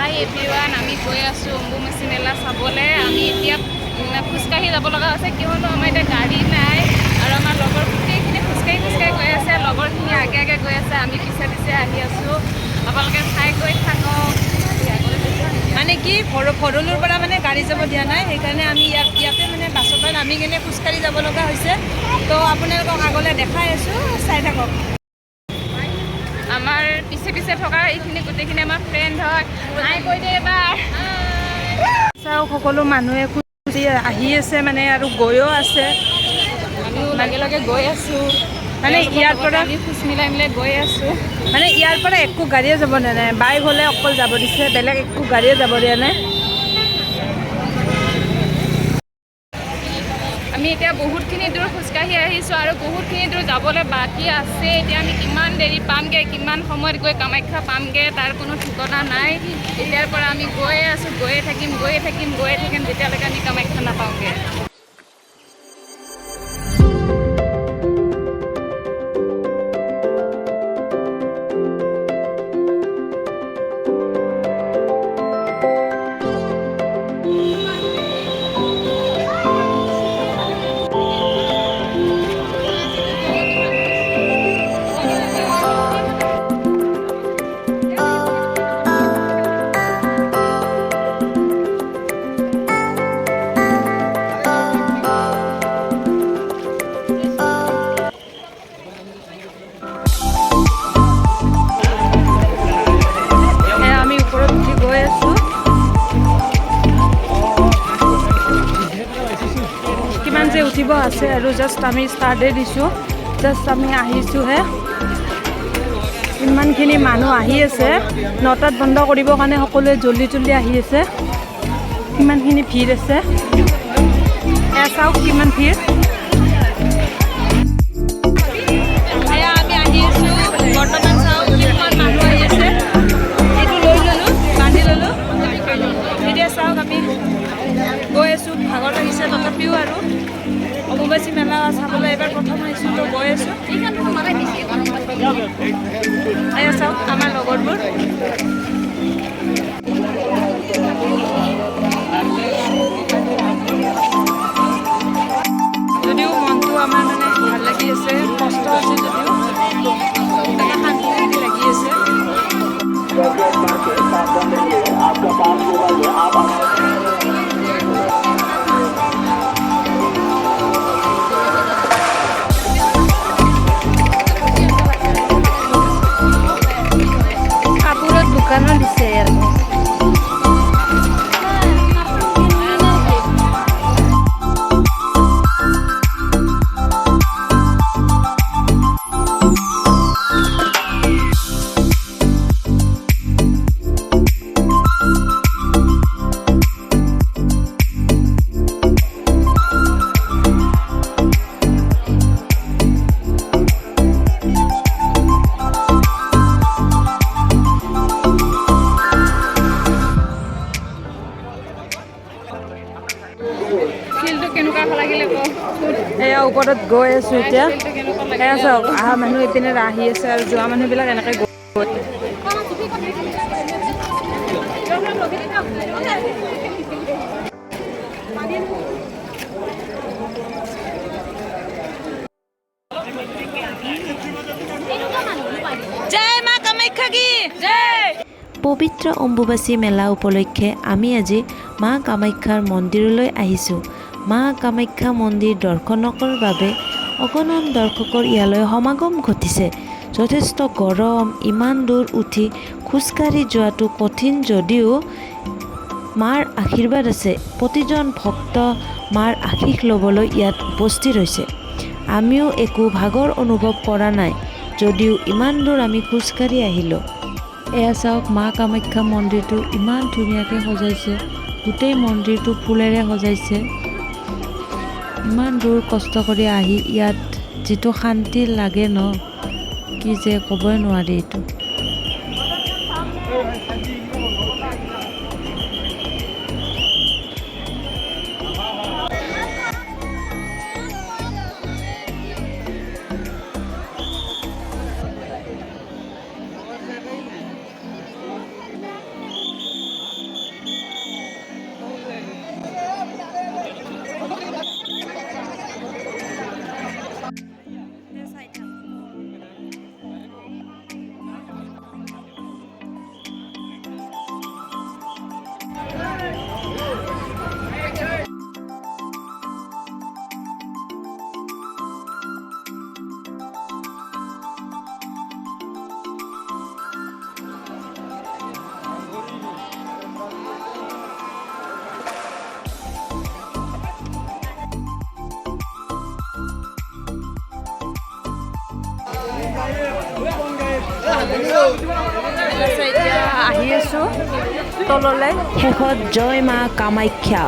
হাই everyone, আমি গৈ আছোঁ অম্বুবাচী মেলা চাবলৈ। আমি এতিয়া খোজকাঢ়ি যাব লগা হৈছে, কিয়নো আমাৰ এতিয়া গাড়ী নাই আৰু আমাৰ লগৰ গোটেইখিনি খোজকাঢ়ি গৈ আছে। লগৰখিনি আগে আগে গৈ আছে, আমি পিছে পিছে আহি আছোঁ। আপোনালোকে চাই গৈ থাকক। মানে কি ভৰলুৰ পৰা মানে গাড়ী যাব দিয়া নাই, সেইকাৰণে আমি ইয়াতে মানে বাছৰ পৰা নামি কিনে খোজকাঢ়ি যাব লগা হৈছে। তো আপোনালোকক আগলৈ দেখাই আছোঁ, চাই থাকক। আমাৰ পিছে পিছে থকা এইখিনি গোটেইখিনি আমাৰ ফ্ৰেণ্ড হয়। হাই কৈ দে এবাৰ। চাওক, সকলো মানুহে খোজকাঢ়ি আহি আছে মানে আৰু গৈও আছে। আমিও লগে লগে গৈ আছোঁ, মানে ইয়াৰ পৰা আমি খোজ মিলাই গৈ আছোঁ। মানে ইয়াৰ পৰা একো গাড়ীয়ে যাব দিয়া নাই, বাইক হ'লে অকল যাব দিছে, বেলেগ একো গাড়ীয়ে যাব দিয়া নাই। আমি এতিয়া বহুতখিনি দূৰ খোজকাঢ়ি আহিছোঁ আৰু বহুতখিনি দূৰ যাবলৈ বাকী আছে। এতিয়া আমি কিমান দেৰি পামগৈ, কিমান সময়ত গৈ কামাখ্যা পামগৈ তাৰ কোনো ঠিকনা নাই। এতিয়াৰ পৰা আমি গৈয়ে আছোঁ, গৈয়ে থাকিম যেতিয়ালৈকে আমি কামাখ্যা নাপাওঁগৈ। কিমান যে উঠিব আছে আৰু জাষ্ট আমি ষ্টাৰ্টে দিছোঁ, জাষ্ট আমি আহিছোঁহে। ইমানখিনি মানুহ আহি আছে, 9টাত বন্ধ কৰিবৰ কাৰণে সকলোৱে জল্দি আহি আছে। কিমানখিনি ভিৰ আছে, এয়া চাওক কিমান ভিৰ। এয়া আমি আহি আছোঁ, বৰ্তমান চাওক কিমান মানুহ আহি আছে। এইটো লৈ ল'লোঁ, বান্ধি ল'লোঁ। এতিয়া চাওক আমি গৈ আছোঁ, ভাগৰ লাগিছে তথাপিও আৰু অম্বুবাচী মেলা চাবলৈ এবাৰ প্ৰথম আহিছোঁ, তো গৈ আছোঁ। এয়া চাওক আমাৰ লগৰবোৰ। যদিও মনটো আমাৰ মানে ভাল লাগি আছে, কষ্ট আছে যদিও এটা শান্তি লাগি আছে। কাপোৰৰ দোকানো দিছে ইয়াত। এয়া ওপৰত গৈ আছোঁ এতিয়া। এয়া চাওক, অহা মানুহ এইপিনে আহি আছে আৰু যোৱা মানুহবিলাক এনেকৈ গৈ জয় মা কামাখ্যা কি জয়। পবিত্ৰ অম্বুবাচী মেলা উপলক্ষে আমি আজি মা কামাখ্যাৰ মন্দিৰলৈ আহিছোঁ। মা কামাখ্যা মন্দিৰ দৰ্শনৰ বাবে অগণন দৰ্শকৰ ইয়ালৈ সমাগম ঘটিছে। যথেষ্ট গৰম, ইমান দূৰ উঠি খোজকাঢ়ি যোৱাটো কঠিন যদিও মাৰ আশীৰ্বাদ আছে। প্ৰতিজন ভক্ত মাৰ আশীষ ল'বলৈ ইয়াত উপস্থিত হৈছে। আমিও একো ভাগৰ অনুভৱ কৰা নাই যদিও ইমান দূৰ আমি খোজকাঢ়ি আহিলোঁ। এয়া চাওক, মা কামাখ্যা মন্দিৰটো ইমান ধুনীয়াকৈ সজাইছে, গোটেই মন্দিৰটো ফুলেৰে সজাইছে। ইমান দূৰ কষ্ট কৰি আহি ইয়াত যিটো শান্তি লাগে ন, কি যে ক'বই নোৱাৰি এইটো। এতিয়া আহি আছোঁ তললৈ। শেষত জয় মা কামাখ্যা